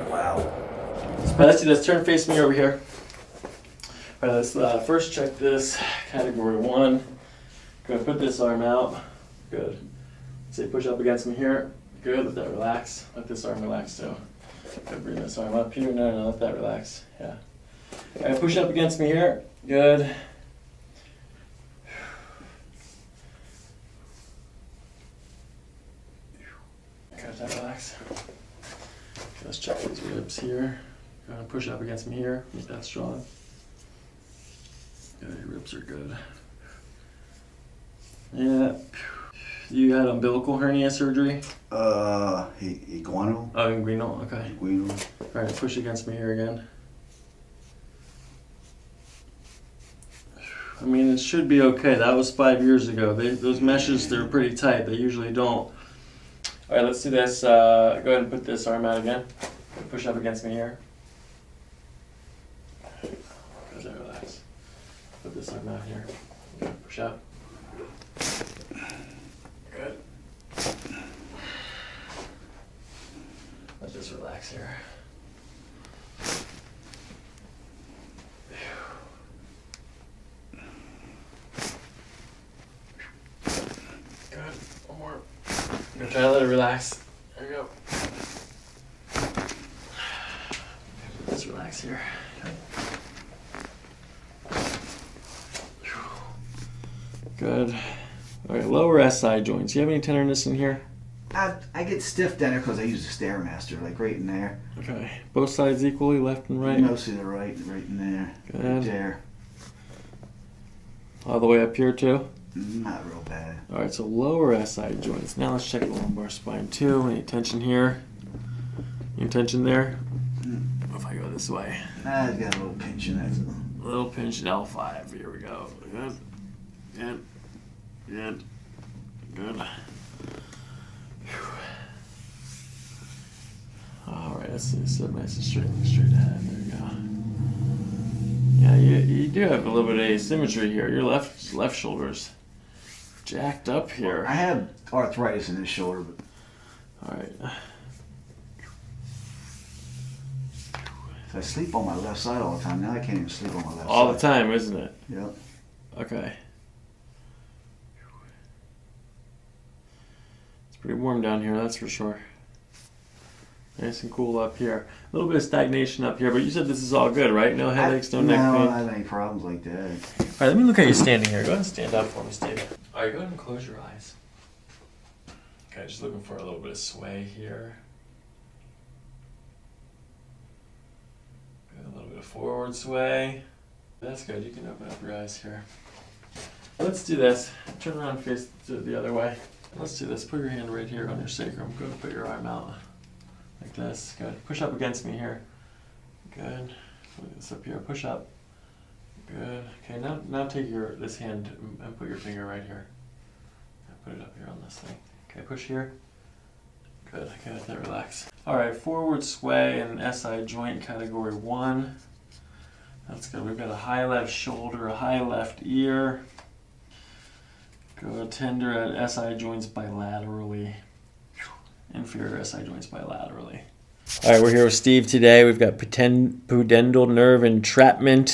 Wow. Let's do this. Turn face me over here. All right, let's first check this. Category 1. Go ahead, put this arm out. Good. Say push up against me here. Good. Let that relax. Let this arm relax too. Good. Bring this arm up here. No, let that relax. Yeah. All right, push up against me here. Good. Okay, let that relax. Okay, let's check these ribs here. Go ahead, push up against me here. Make that strong. Good. Your ribs are good. Yeah. You had umbilical hernia surgery? Inguinal. Oh, inguinal, okay. Inguinal. Alright, push against me here again. I mean, it should be okay. That was 5 years ago. Those meshes, they're pretty tight. They usually don't. Alright, let's do this. Go ahead and put this arm out again. Push up against me here. Good, relax. Put this arm out here. Okay, push up. Good. Let's just relax here. Good. One more. I'm gonna try to let it relax. There you go. Let's relax here. Good. All right, lower SI joints. Do you have any tenderness in here? I get stiff down there because I use the Stairmaster, like right in there. Okay. Both sides equally, left and right? Mostly the right in there. Good. Right there. All the way up here too? Not real bad. All right, so lower SI joints. Now let's check the lumbar spine too. Any tension here? Any tension there? If I go this way. I've got a little pinch in that. A little pinch in L5. Here we go. Good. Good. Good. Good. Alright, let's see. So nice and straight ahead. There we go. Yeah, you do have a little bit of asymmetry here. Your left shoulder's jacked up here. I have arthritis in this shoulder, but Alright. I sleep on my left side all the time. Now I can't even sleep on my left side. All the time, isn't it? Yep. Okay. It's pretty warm down here, that's for sure. Nice and cool up here. A little bit of stagnation up here, but you said this is all good, right? No headaches, no neck pain? No, I don't have any problems like that. All right, let me look at you standing here. Go ahead and stand up for me, Steve. All right, go ahead and close your eyes. Okay, just looking for a little bit of sway here. Good, a little bit of forward sway. That's good. You can open up your eyes here. Let's do this. Turn around and face the other way. Let's do this. Put your hand right here on your sacrum. Go put your arm out. Like this. Good. Push up against me here. Good. Put this up here. Push up. Good. Okay, now take this hand and put your finger right here. Put it up here on this thing. Okay, push here. Good. Okay, let that relax. Alright, forward sway and SI joint category 1. That's good. We've got a high left shoulder, a high left ear. Go tender at SI joints bilaterally. Inferior SI joints bilaterally. All right, we're here with Steve today. We've got pudendal nerve entrapment.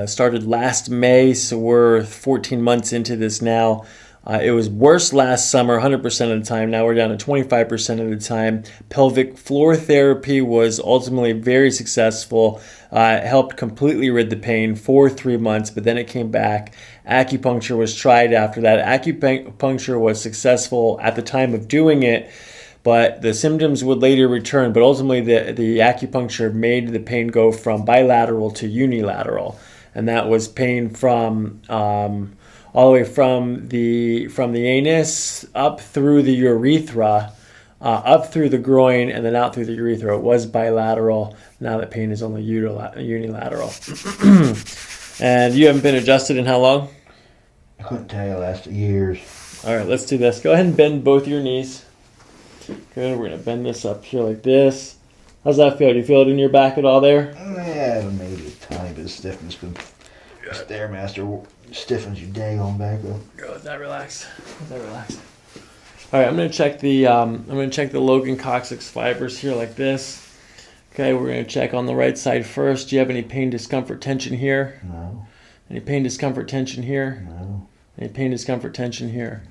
Started last May, so we're 14 months into this now. It was worse last summer, 100% of the time. Now we're down to 25% of the time. Pelvic floor therapy was ultimately very successful. It helped completely rid the pain for 3 months, but then it came back. Acupuncture was tried after that. Acupuncture was successful at the time of doing it, but the symptoms would later return. But ultimately, the acupuncture made the pain go from bilateral to unilateral, and that was pain from all the way from the anus up through the urethra, up through the groin, and then out through the urethra. It was bilateral. Now that pain is only unilateral. And you haven't been adjusted in how long? I couldn't tell you, last years. All right, let's do this. Go ahead and bend both your knees. Good. We're going to bend this up here like this. How's that feel? Do you feel it in your back at all there? Yeah, maybe a tiny bit of stiffness, but Stairmaster stiffens your day on back up. Good. That relaxed. That relaxed. All right, I'm gonna check the Logan Coccyx fibers here like this. Okay, we're gonna check on the right side first. Do you have any pain, discomfort, tension here? No. Any pain, discomfort, tension here? No. Any pain, discomfort, tension here?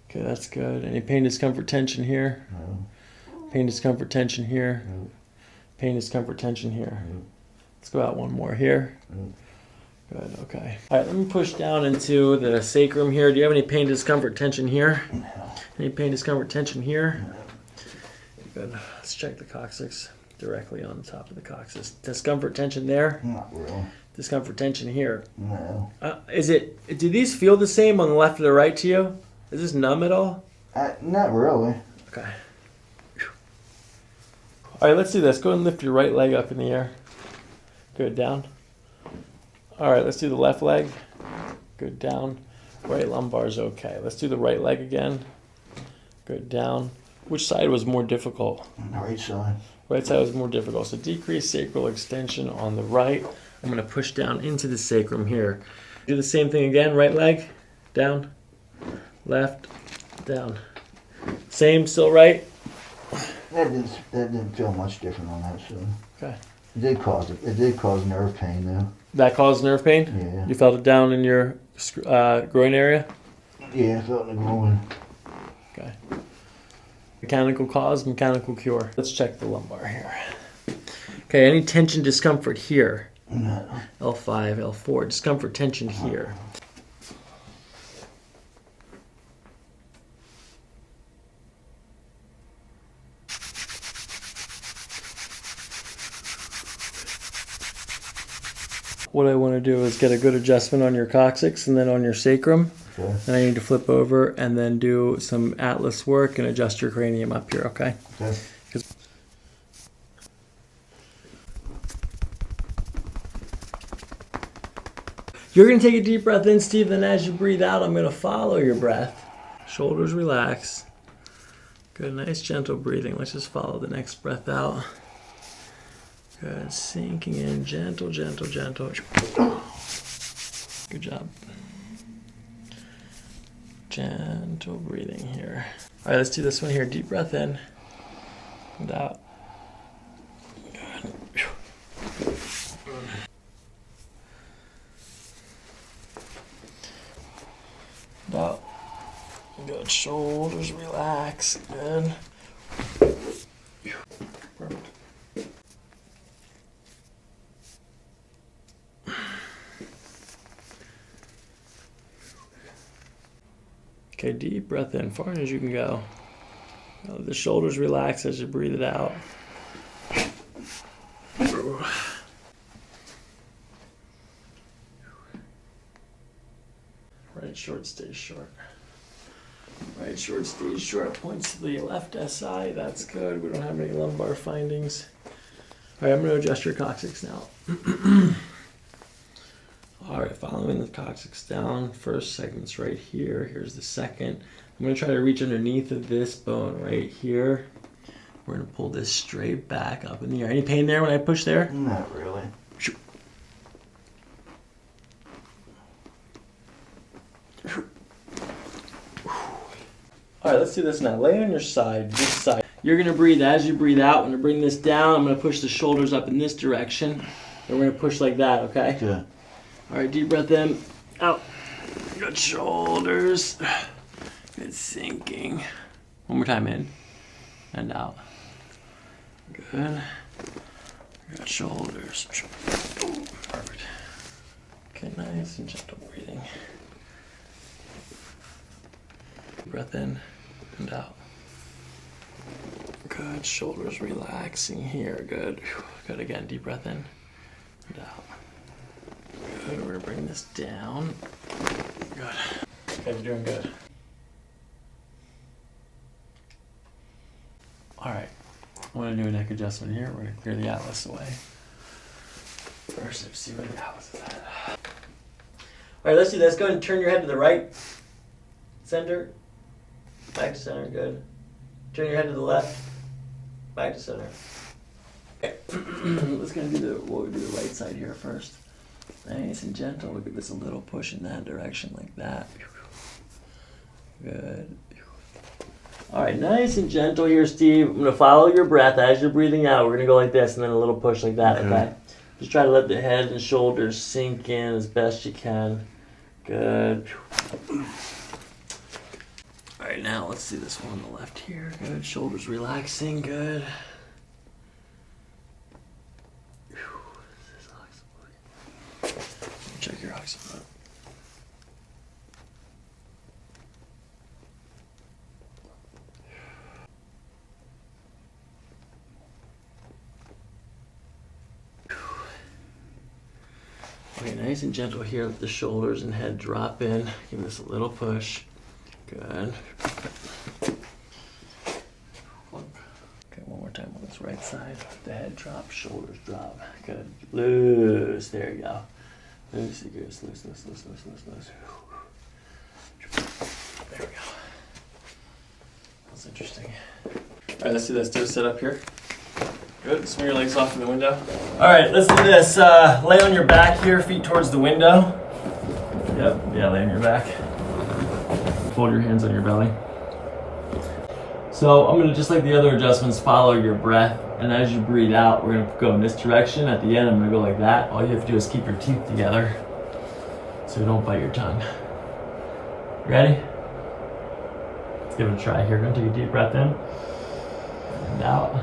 Okay, that's good. Any pain, discomfort, tension here? No. Pain, discomfort, tension here? No. Pain, discomfort, tension here. No. Let's go out one more here. No. Good, okay. All right, let me push down into the sacrum here. Do you have any pain, discomfort, tension here? No. Any pain, discomfort, tension here? No. Good. Let's check the coccyx directly on the top of the coccyx. Discomfort, tension there? Not really. Discomfort, tension here. No. Do these feel the same on the left or the right to you? Is this numb at all? Not really. Okay. All right, let's do this. Go ahead and lift your right leg up in the air. Good, down. All right, let's do the left leg. Good, down. Right lumbar is okay. Let's do the right leg again. Good, down. Which side was more difficult? The right side. Right side was more difficult. So decrease sacral extension on the right. I'm going to push down into the sacrum here. Do the same thing again. Right leg, down, left, down. Same, still right? That didn't feel much different on that side. Okay. It did cause nerve pain though. That caused nerve pain? Yeah. You felt it down in your groin area? Yeah, I felt in the groin. Okay. Mechanical cause, mechanical cure. Let's check the lumbar here. Okay, any tension, discomfort here? No. L5, L4, discomfort, tension here. What I want to do is get a good adjustment on your coccyx and then on your sacrum. Okay. Then I need to flip over and then do some atlas work and adjust your cranium up here, okay? Okay. You're going to take a deep breath in, Steve, then as you breathe out, I'm going to follow your breath. Shoulders relax. Good, nice gentle breathing. Let's just follow the next breath out. Good, sinking in, gentle, gentle, gentle. Good job. Gentle breathing here. All right, let's do this one here. Deep breath in and out. Good. And out. Good. Shoulders relax. Good. Perfect. Okay, deep breath in, far as you can go. The shoulders relax as you breathe it out. Right short stays short. Right short stays short. Points to the left SI. That's good. We don't have any lumbar findings. All right, I'm going to adjust your coccyx now. All right, following the coccyx down, first segment's right here. Here's the second. I'm going to try to reach underneath of this bone right here. We're going to pull this straight back up in the air. Any pain there when I push there? Not really. All right, let's do this now. Lay on your side, this side. You're going to breathe as you breathe out. I'm going to bring this down. I'm going to push the shoulders up in this direction. And we're going to push like that, okay? Good. All right, deep breath in, out. Good shoulders. Good sinking. One more time in and out. Good. Good shoulders. Perfect. Okay, nice and gentle breathing. Breath in and out. Good. Shoulders relaxing here. Good. Good again. Deep breath in and out. Good. We're going to bring this down. Good. Okay, you're doing good. All right. I'm going to do a neck adjustment here. We're going to clear the atlas away. First, let's see where the atlas is at. All right, let's do this. Go ahead and turn your head to the right. Center. Back to center. Good. Turn your head to the left. Back to center. Okay. Let's go and we'll do the right side here first. Nice and gentle. We'll give this a little push in that direction like that. Good. All right, nice and gentle here, Steve. I'm gonna follow your breath as you're breathing out. We're gonna go like this and then a little push like that, okay? Just try to let the head and shoulders sink in as best you can. Good. All right, now let's see this one on the left here. Good, shoulders relaxing, good. Check your oxygen. Okay, nice and gentle here. Let the shoulders and head drop in. Give this a little push. Good. Okay, one more time on this right side. The head drop, shoulders drop. Good. Loose. There you go. Loose, loose, loose, loose, loose, loose, loose. There we go. That's interesting. All right, let's do this. Do a sit up here. Good. Swing your legs off in the window. All right, let's do this. Lay on your back here, feet towards the window. Yep. Yeah, lay on your back. Fold your hands on your belly. So I'm gonna, just like the other adjustments, follow your breath. And as you breathe out, we're gonna go in this direction. At the end, I'm gonna go like that. All you have to do is keep your teeth together so you don't bite your tongue. Ready? Let's give it a try here. Gonna take a deep breath in and out.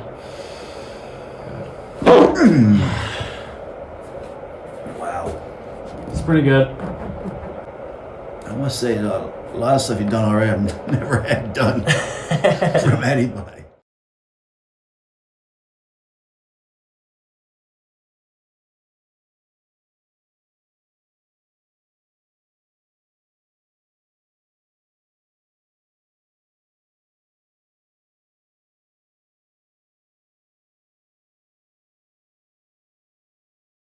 Wow. It's pretty good. I must say, a lot of stuff you've done already, I've never had done from anybody.